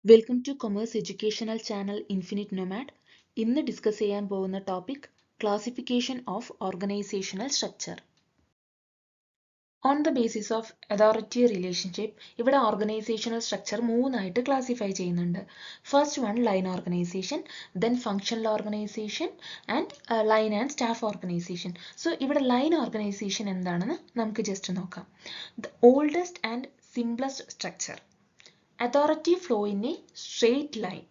Welcome two commerce educational channel infinite nomad. ഇന്ന് discuss ചെയ്യാൻ പോകുന്ന topic classification of organisational structure. On the basis of authority relationship ഇവിടെ organisational structure മൂന്നായിട്ട് classify ചെയ്യുന്നുണ്ട്. First one line organisation, then functional organisation and line and staff organisation. So ഇവിടെ line organisation എന്താണെന്ന് നമുക്ക് just നോക്കാം. The oldest and simplest structure. Authority flow in a straight line.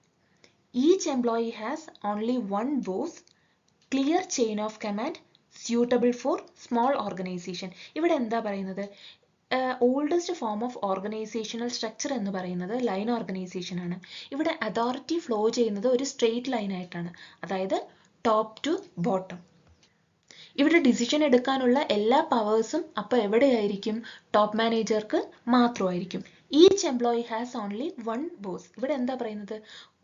Each employee has only one boss. Clear chain of command suitable for small organization. ഇവിടെ എന്താ പറയുന്നത്? Oldest form of organisational structure എന്ന് പറയുന്നത് line organisation ആണ്. ഇവിടെ authority flow ചെയ്യുന്നത് ഒരു straight line ആയിട്ടാണ്, അതായത് ടോപ്പ് ടു ബോട്ടം. ഇവിടെ ഡിസിഷൻ എടുക്കാനുള്ള എല്ലാ പവേഴ്സും അപ്പോൾ എവിടെയായിരിക്കും? ടോപ്പ് മാനേജർക്ക് മാത്രമായിരിക്കും. Each employee has only one boss. ഇവിടെ എന്താ പറയുന്നത്?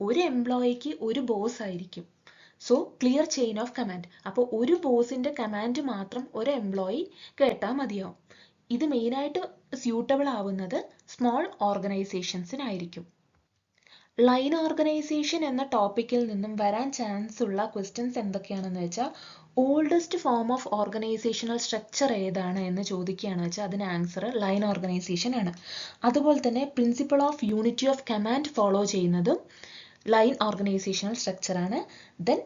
ഒരു എംപ്ലോയിക്ക് ഒരു ബോസ് ആയിരിക്കും. So clear chain of command. അപ്പോൾ ഒരു ബോസിന്റെ കമാൻഡ് മാത്രം ഒരു എംപ്ലോയി കേട്ടാൽ മതിയാവും. ഇത് മെയിനായിട്ട് സ്യൂട്ടബിൾ ആവുന്നത് സ്മോൾ ഓർഗനൈസേഷൻസിനായിരിക്കും. ലൈൻ ഓർഗനൈസേഷൻ എന്ന ടോപ്പിക്കിൽ നിന്നും വരാൻ ചാൻസ് ഉള്ള ക്വസ്റ്റ്യൻസ് എന്തൊക്കെയാണെന്ന് വെച്ചാൽ, oldest form of organisational structure ഏതാണ് എന്ന് ചോദിക്കുകയാണെന്ന് വെച്ചാൽ അതിന് ആൻസർ ലൈൻ ഓർഗനൈസേഷൻ ആണ്. അതുപോലെ തന്നെ principle of unity of command follow ചെയ്യുന്നതും ലൈൻ ഓർഗനൈസേഷണൽ സ്ട്രക്ചർ ആണ്. Then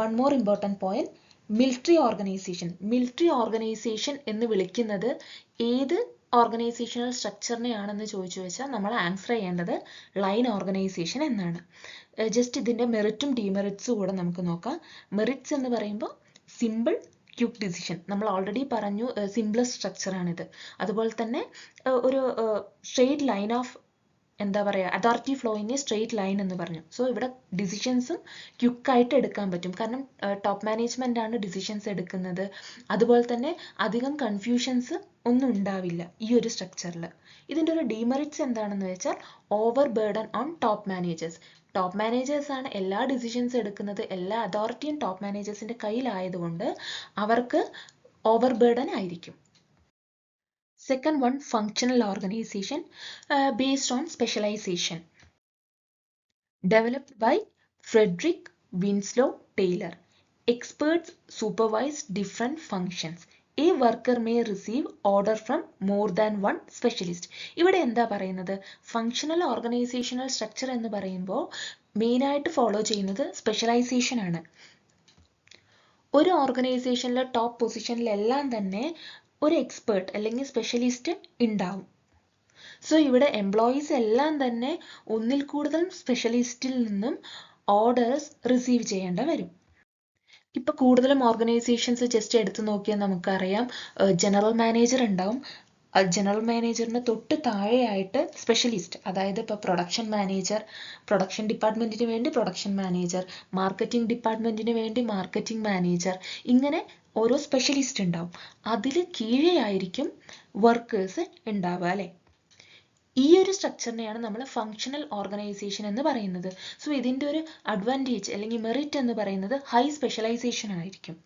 one more important point, military organisation. Military organisation എന്ന് വിളിക്കുന്നത് ഏത് ഓർഗനൈസേഷണൽ സ്ട്രക്ചറിനെയാണെന്ന് ചോദിച്ചു വെച്ചാൽ നമ്മൾ ആൻസർ ചെയ്യേണ്ടത് ലൈൻ ഓർഗനൈസേഷൻ എന്നാണ്. ജസ്റ്റ് ഇതിൻ്റെ മെറിറ്റും ഡിമെറിറ്റ്സും കൂടെ നമുക്ക് നോക്കാം. മെറിറ്റ്സ് എന്ന് പറയുമ്പോൾ സിമ്പിൾ ക്വിക്ക് ഡിസിഷൻ, നമ്മൾ ഓൾറെഡി പറഞ്ഞു സിംപ്ലസ്റ്റ് സ്ട്രക്ചറാണിത്. അതുപോലെ തന്നെ ഒരു സ്ട്രെയിറ്റ് ലൈൻ ഓഫ് എന്താ പറയുക, authority flow in A straight line എന്ന് പറഞ്ഞു. സോ ഇവിടെ ഡിസിഷൻസും ക്വിക്കായിട്ട് എടുക്കാൻ പറ്റും, കാരണം ടോപ്പ് മാനേജ്മെന്റ് ആണ് ഡിസിഷൻസ് എടുക്കുന്നത്. അതുപോലെ തന്നെ അധികം കൺഫ്യൂഷൻസ് ഒന്നും ഉണ്ടാവില്ല ഈ ഒരു സ്ട്രക്ചറിൽ. ഇതിൻ്റെ ഒരു ഡിമെറിറ്റ്സ് എന്താണെന്ന് വെച്ചാൽ over burden on top managers. Top managers ആണ് എല്ലാ ഡിസിഷൻസ് എടുക്കുന്നത്, എല്ലാ അതോറിറ്റിയും ടോപ്പ് മാനേജേഴ്സിന്റെ കയ്യിലായതുകൊണ്ട് അവർക്ക് ഓവർ ബേർഡൻ ആയിരിക്കും. Second one, functional organization based on specialization. Developed by Frederick Winslow Taylor. Experts supervise different functions. A worker may receive order from more than one specialist. ഇവിടെ എന്താ പറയുന്നത്? ഫങ്ഷണൽ ഓർഗനൈസേഷണൽ സ്ട്രക്ചർ എന്ന് പറയുമ്പോൾ മെയിനായിട്ട് follow ചെയ്യുന്നത് specialisation ആണ്. ഒരു ഓർഗനൈസേഷനിലെ ടോപ്പ് പൊസിഷനിലെല്ലാം തന്നെ ഒരു എക്സ്പേർട്ട് അല്ലെങ്കിൽ സ്പെഷ്യലിസ്റ്റ് ഉണ്ടാവും. സോ ഇവിടെ എംപ്ലോയീസ് എല്ലാം തന്നെ ഒന്നിൽ കൂടുതൽ സ്പെഷ്യലിസ്റ്റിൽ നിന്നും ഓർഡേഴ്സ് റിസീവ് ചെയ്യേണ്ട വരും. ഇപ്പൊ കൂടുതലും ഓർഗനൈസേഷൻസ് ജസ്റ്റ് എടുത്തു നോക്കിയാൽ നമുക്കറിയാം, ജനറൽ മാനേജർ ഉണ്ടാവും. ജനറൽ മാനേജറിന് തൊട്ട് താഴെയായിട്ട് സ്പെഷ്യലിസ്റ്റ്, അതായത് ഇപ്പോൾ പ്രൊഡക്ഷൻ മാനേജർ, പ്രൊഡക്ഷൻ ഡിപ്പാർട്ട്മെന്റിന് വേണ്ടി പ്രൊഡക്ഷൻ മാനേജർ, മാർക്കറ്റിംഗ് ഡിപ്പാർട്ട്മെന്റിന് വേണ്ടി മാർക്കറ്റിംഗ് മാനേജർ, ഇങ്ങനെ ഓരോ സ്പെഷ്യലിസ്റ്റ് ഉണ്ടാവും. അതിൽ കീഴെയായിരിക്കും വർക്കേഴ്സ് ഉണ്ടാവുക, അല്ലേ? ഈ ഒരു സ്ട്രക്ചറിനെയാണ് നമ്മൾ ഫങ്ഷണൽ ഓർഗനൈസേഷൻ എന്ന് പറയുന്നത്. സോ ഇതിൻ്റെ ഒരു അഡ്വാൻറ്റേജ് അല്ലെങ്കിൽ മെറിറ്റ് എന്ന് പറയുന്നത് ഹൈ സ്പെഷ്യലൈസേഷൻ ആയിരിക്കും.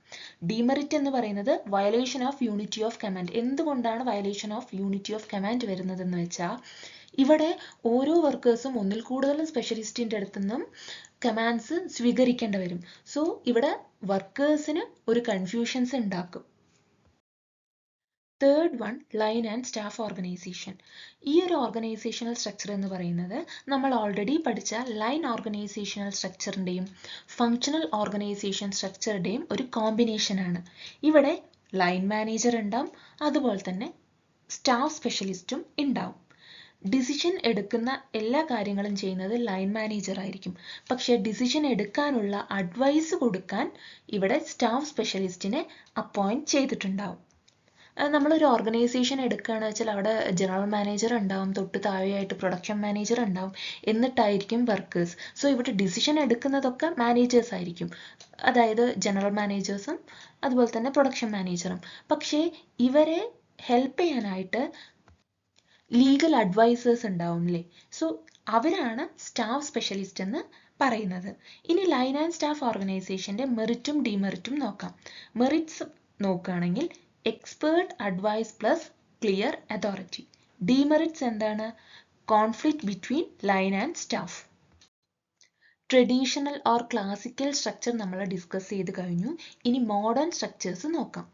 ഡിമെറിറ്റ് എന്ന് പറയുന്നത് violation of unity of command. എന്തുകൊണ്ടാണ് violation of unity of command വരുന്നതെന്ന് വെച്ചാൽ, ഇവിടെ ഓരോ വർക്കേഴ്സും ഒന്നിൽ കൂടുതലും സ്പെഷ്യലിസ്റ്റിൻ്റെ അടുത്തു നിന്നും കമാൻഡ്സ് സ്വീകരിക്കേണ്ടി വരും. സോ ഇവിടെ വർക്കേഴ്സിന് ഒരു കൺഫ്യൂഷൻസ് ഉണ്ടാക്കും. Third one, line and staff organisation. ഈ ഒരു ഓർഗനൈസേഷണൽ സ്ട്രക്ചർ എന്ന് പറയുന്നത് നമ്മൾ ഓൾറെഡി പഠിച്ച ലൈൻ ഓർഗനൈസേഷണൽ സ്ട്രക്ചറിൻ്റെയും ഫങ്ഷണൽ ഓർഗനൈസേഷൻ സ്ട്രക്ചറുടെയും ഒരു കോമ്പിനേഷൻ ആണ്. ഇവിടെ ലൈൻ മാനേജർ ഉണ്ടാവും, അതുപോലെ തന്നെ സ്റ്റാഫ് സ്പെഷ്യലിസ്റ്റും ഉണ്ടാവും. ഡിസിഷൻ എടുക്കുന്ന എല്ലാ കാര്യങ്ങളും ചെയ്യുന്നത് ലൈൻ മാനേജർ ആയിരിക്കും. പക്ഷേ ഡിസിഷൻ എടുക്കാനുള്ള അഡ്വൈസ് കൊടുക്കാൻ ഇവിടെ സ്റ്റാഫ് സ്പെഷ്യലിസ്റ്റിനെ അപ്പോയിന്റ് ചെയ്തിട്ടുണ്ടാവും. നമ്മളൊരു ഓർഗനൈസേഷൻ എടുക്കുകയാണെന്ന് വെച്ചാൽ അവിടെ ജനറൽ മാനേജർ ഉണ്ടാവും, തൊട്ട് താഴെയായിട്ട് പ്രൊഡക്ഷൻ മാനേജർ ഉണ്ടാവും, എന്നിട്ടായിരിക്കും വർക്കേഴ്സ്. സോ ഇവിടെ ഡിസിഷൻ എടുക്കുന്നതൊക്കെ മാനേജേഴ്സ് ആയിരിക്കും, അതായത് ജനറൽ മാനേജേഴ്സും അതുപോലെ തന്നെ പ്രൊഡക്ഷൻ മാനേജറും. പക്ഷേ ഇവരെ ഹെൽപ്പ് ചെയ്യാനായിട്ട് ലീഗൽ അഡ്വൈസേഴ്സ് ഉണ്ടാവും, അല്ലേ? സോ അവരാണ് സ്റ്റാഫ് സ്പെഷ്യലിസ്റ്റ് എന്ന് പറയുന്നത്. ഇനി ലൈൻ ആൻഡ് സ്റ്റാഫ് ഓർഗനൈസേഷൻ്റെ മെറിറ്റും ഡിമെറിറ്റും നോക്കാം. മെറിറ്റ്സ് നോക്കുകയാണെങ്കിൽ expert advice plus clear authority. Demerits എന്താണ്? Conflict between line and staff. Traditional or classical structure നമ്മൾ ഡിസ്കസ് ചെയ്ത് കഴിഞ്ഞു. ഇനി മോഡേൺ സ്ട്രക്ചേഴ്സ് നോക്കാം.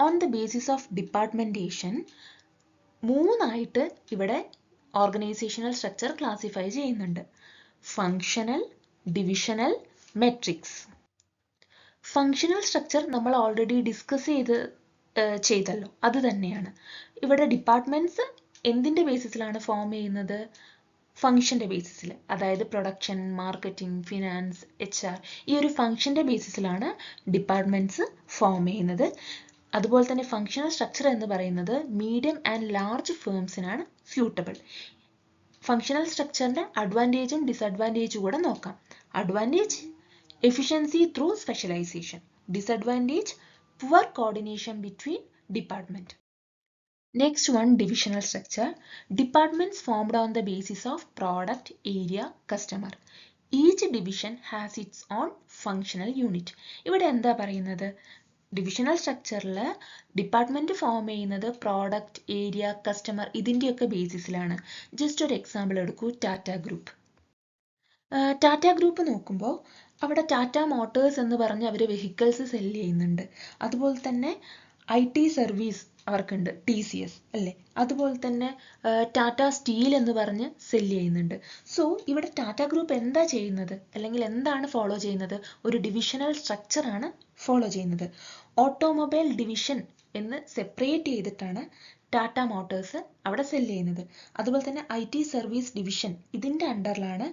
On the basis of departmentation മൂന്നായിട്ട് ഇവിടെ ഓർഗനൈസേഷണൽ സ്ട്രക്ചർ ക്ലാസിഫൈ ചെയ്യുന്നുണ്ട്. Functional, divisional, matrix. Functional structure നമ്മൾ ഓൾറെഡി ഡിസ്കസ് ചെയ്തല്ലോ, അത് തന്നെയാണ്. ഇവിടെ ഡിപ്പാർട്ട്മെന്റ്സ് എന്തിന്റെ ബേസിസിലാണ് ഫോം ചെയ്യുന്നത്? ഫംഗ്ഷന്റെ ബേസിസിൽ, അതായത് പ്രൊഡക്ഷൻ, മാർക്കറ്റിംഗ്, ഫിനാൻസ്, HR, ഈ ഒരു ഫംഗ്ഷന്റെ ബേസിസിലാണ് ഡിപ്പാർട്ട്മെന്റ്സ് ഫോം ചെയ്യുന്നത്. അതുപോലെ തന്നെ ഫങ്ഷണൽ സ്ട്രക്ചർ എന്ന് പറയുന്നത് മീഡിയം ആൻഡ് ലാർജ് ഫേംസിനാണ് സ്യൂട്ടബിൾ. ഫങ്ഷണൽ സ്ട്രക്ചറിന്റെ അഡ്വാൻറ്റേജും ഡിസഡ്വാൻറ്റേജും കൂടെ നോക്കാം. Advantage, efficiency through specialisation. Disadvantage, poor coordination between department. Next one, divisional structure. Departments formed on the basis of product, area, customer. Each division has its own functional unit. ഇവിടെ എന്താ പറയുന്നത്? Divisional സ്ട്രക്ചറിൽ department form ചെയ്യുന്നത് product, area, customer ഇതിൻ്റെയൊക്കെ ബേസിസിലാണ്. Just ഒരു example എടുക്കൂ, Tata group. Tata group നോക്കുമ്പോൾ അവിടെ ടാറ്റ മോട്ടോഴ്സ് എന്ന് പറഞ്ഞ് അവർ വെഹിക്കിൾസ് സെല് ചെയ്യുന്നുണ്ട്. അതുപോലെ തന്നെ IT സർവീസ് അവർക്കുണ്ട്, TCS അല്ലേ. അതുപോലെ തന്നെ ടാറ്റ സ്റ്റീൽ എന്ന് പറഞ്ഞ് സെല് ചെയ്യുന്നുണ്ട്. സോ ഇവിടെ ടാറ്റ ഗ്രൂപ്പ് എന്താ ചെയ്യുന്നത്, അല്ലെങ്കിൽ എന്താണ് ഫോളോ ചെയ്യുന്നത്? ഒരു ഡിവിഷണൽ സ്ട്രക്ചറാണ് ഫോളോ ചെയ്യുന്നത്. ഓട്ടോമൊബൈൽ ഡിവിഷൻ എന്ന് സെപ്പറേറ്റ് ചെയ്തിട്ടാണ് ടാറ്റ മോട്ടോഴ്സ് അവിടെ സെല് ചെയ്യുന്നത്. അതുപോലെ തന്നെ IT സർവീസ് ഡിവിഷൻ ഇതിൻ്റെ അണ്ടറിലാണ്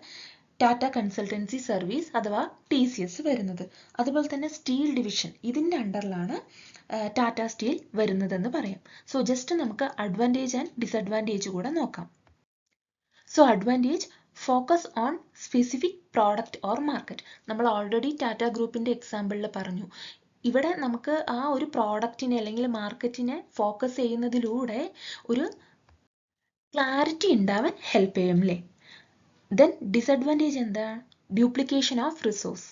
ടാറ്റ കൺസൾട്ടൻസി സർവീസ് അഥവാ TCS വരുന്നത്. അതുപോലെ തന്നെ സ്റ്റീൽ ഡിവിഷൻ ഇതിൻ്റെ അണ്ടറിലാണ് ടാറ്റ സ്റ്റീൽ വരുന്നതെന്ന് പറയാം. സോ ജസ്റ്റ് നമുക്ക് അഡ്വാൻറ്റേജ് ആൻഡ് ഡിസഡ്വാൻറ്റേജ് കൂടെ നോക്കാം. So advantage, focus on specific product or market. നമ്മൾ ഓൾറെഡി ടാറ്റ ഗ്രൂപ്പിൻ്റെ എക്സാമ്പിളിൽ പറഞ്ഞു. ഇവിടെ നമുക്ക് ആ ഒരു പ്രോഡക്റ്റിനെ അല്ലെങ്കിൽ മാർക്കറ്റിനെ ഫോക്കസ് ചെയ്യുന്നതിലൂടെ ഒരു ക്ലാരിറ്റി ഉണ്ടാവാൻ ഹെൽപ്പ് ചെയ്യും അല്ലേ. ദെൻ ഡിസഡ്വാൻറ്റേജ് എന്താ? Duplication of resource.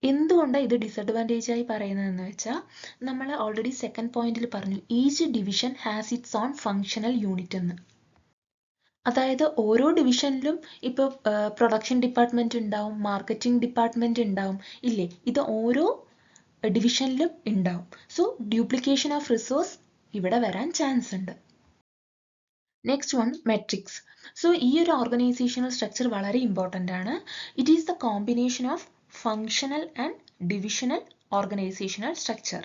എന്തുകൊണ്ടാണ് ഇത് ഡിസഡ്വാൻറ്റേജ് ആയി പറയുന്നതെന്ന് വെച്ചാൽ നമ്മൾ ഓൾറെഡി സെക്കൻഡ് പോയിന്റിൽ പറഞ്ഞു, each division has it's on functional unit എന്ന്. അതായത് ഓരോ ഡിവിഷനിലും ഇപ്പോൾ പ്രൊഡക്ഷൻ ഡിപ്പാർട്ട്മെന്റ് ഉണ്ടാവും, മാർക്കറ്റിംഗ് ഡിപ്പാർട്ട്മെന്റ് ഉണ്ടാവും ഇല്ലേ, ഇത് ഓരോ ഡിവിഷനിലും ഉണ്ടാവും. സോ ഡ്യൂപ്ലിക്കേഷൻ ഓഫ് റിസോഴ്സ് ഇവിടെ വരാൻ ചാൻസ് ഉണ്ട്. Next one, matrix. സോ ഈ ഒരു ഓർഗനൈസേഷണൽ സ്ട്രക്ചർ വളരെ ഇമ്പോർട്ടൻ്റ് ആണ്. It is the combination of functional and divisional organisational structure.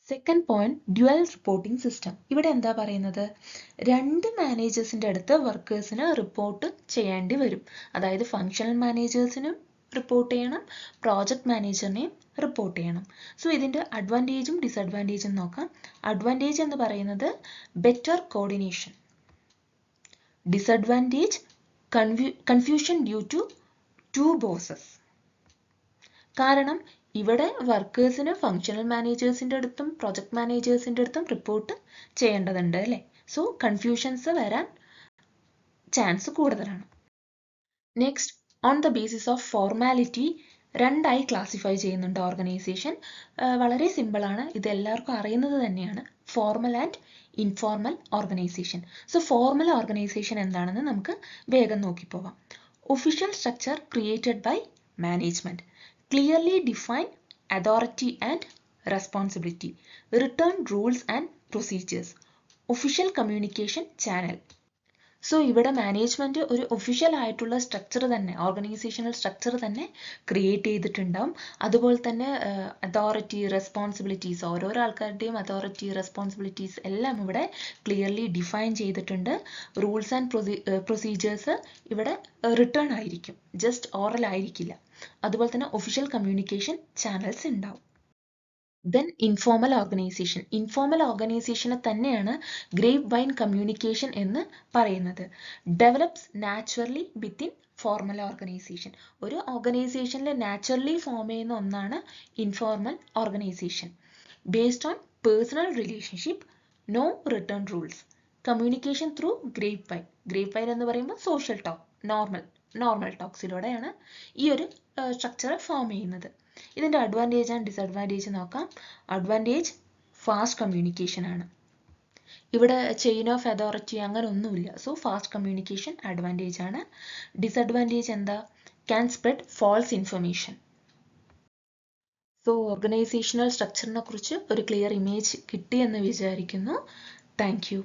Second point, dual reporting system. ഇവിടെ എന്താ പറയുന്നത്? രണ്ട് മാനേജേഴ്സിൻ്റെ അടുത്ത് വർക്കേഴ്സിന് റിപ്പോർട്ട് ചെയ്യേണ്ടി വരും. അതായത് ഫങ്ഷണൽ മാനേജേഴ്സിനും റിപ്പോർട്ട് ചെയ്യണം, പ്രോജക്റ്റ് മാനേജറിനെയും റിപ്പോർട്ട് ചെയ്യണം. സോ ഇതിൻ്റെ അഡ്വാൻറ്റേജും ഡിസഡ്വാൻറ്റേജും നോക്കാം. അഡ്വാൻറ്റേജ് എന്ന് പറയുന്നത് better coordination. Disadvantage, confusion due to two bosses. കാരണം ഇവിടെ വർക്കേഴ്സിന് ഫങ്ഷണൽ മാനേജേഴ്സിൻ്റെ അടുത്തും പ്രൊജക്ട് മാനേജേഴ്സിൻ്റെ അടുത്തും റിപ്പോർട്ട് ചെയ്യേണ്ടതുണ്ട് അല്ലേ. സോ കൺഫ്യൂഷൻസ് വരാൻ ചാൻസ് കൂടുതലാണ്. Next, on the basis of formality രണ്ടായി ക്ലാസിഫൈ ചെയ്യുന്നുണ്ട് ഓർഗനൈസേഷൻ. വളരെ സിമ്പിളാണ്, ഇത് എല്ലാവർക്കും അറിയുന്നത് തന്നെയാണ്. Formal and informal organisation. So formal organisation എന്താണെന്ന് നമുക്ക് വേഗം നോക്കിപ്പോവാം. Official structure created by management. Clearly define authority and responsibility. Written rules and procedures. Official communication channel. So ഇവിടെ മാനേജ്മെന്റ് ഒരു ഒഫീഷ്യൽ ആയിട്ടുള്ള സ്ട്രക്ചർ തന്നെ, ഓർഗനൈസേഷണൽ സ്ട്രക്ചർ തന്നെ ക്രിയേറ്റ് ചെയ്തിട്ടുണ്ടാവും. അതുപോലെ തന്നെ അതോറിറ്റി, റെസ്പോൺസിബിലിറ്റീസ്, ഓരോരോ ആൾക്കാരുടെയും അതോറിറ്റി, റെസ്പോൺസിബിലിറ്റീസ് എല്ലാം ഇവിടെ ക്ലിയർലി ഡിഫൈൻ ചെയ്തിട്ടുണ്ട്. റൂൾസ് ആൻഡ് പ്രൊസീജിയേഴ്സ് ഇവിടെ റിട്ടേൺ ആയിരിക്കും, ജസ്റ്റ് ഓറൽ ആയിരിക്കില്ല. അതുപോലെ തന്നെ ഒഫീഷ്യൽ കമ്മ്യൂണിക്കേഷൻ ചാനൽസ് ഉണ്ടാവും. Then informal organisation. ഇൻഫോർമൽ ഓർഗനൈസേഷനെ തന്നെയാണ് ഗ്രേപ്പ് വൈൻ കമ്മ്യൂണിക്കേഷൻ എന്ന് പറയുന്നത്. Develops naturally within formal organisation. ഒരു ഓർഗനൈസേഷനിൽ നാച്ചുറലി ഫോം ചെയ്യുന്ന ഒന്നാണ് informal organisation. Based on personal relationship, no written rules. Communication through grapevine. Grapevine എന്ന് പറയുമ്പോൾ സോഷ്യൽ ടോക്ക്, നോർമൽ ടോക്സിലൂടെയാണ് ഈ ഒരു സ്ട്രക്ചർ ഫോം ചെയ്യുന്നത്. ഇതിൻ്റെ അഡ്വാൻറ്റേജ് ആൻഡ് ഡിസഡ്വാൻറ്റേജ് നോക്കാം. അഡ്വാൻറ്റേജ്, ഫാസ്റ്റ് കമ്മ്യൂണിക്കേഷൻ ആണ്. ഇവിടെ ചെയിൻ ഓഫ് അതോറിറ്റി അങ്ങനെ ഒന്നുമില്ല. സോ ഫാസ്റ്റ് കമ്മ്യൂണിക്കേഷൻ അഡ്വാൻറ്റേജ് ആണ്. ഡിസഡ്വാൻറ്റേജ് എന്താ? can spread false information. So organisational സ്ട്രക്ചറിനെ കുറിച്ച് ഒരു ക്ലിയർ ഇമേജ് കിട്ടിയെന്ന് വിചാരിക്കുന്നു. Thank U.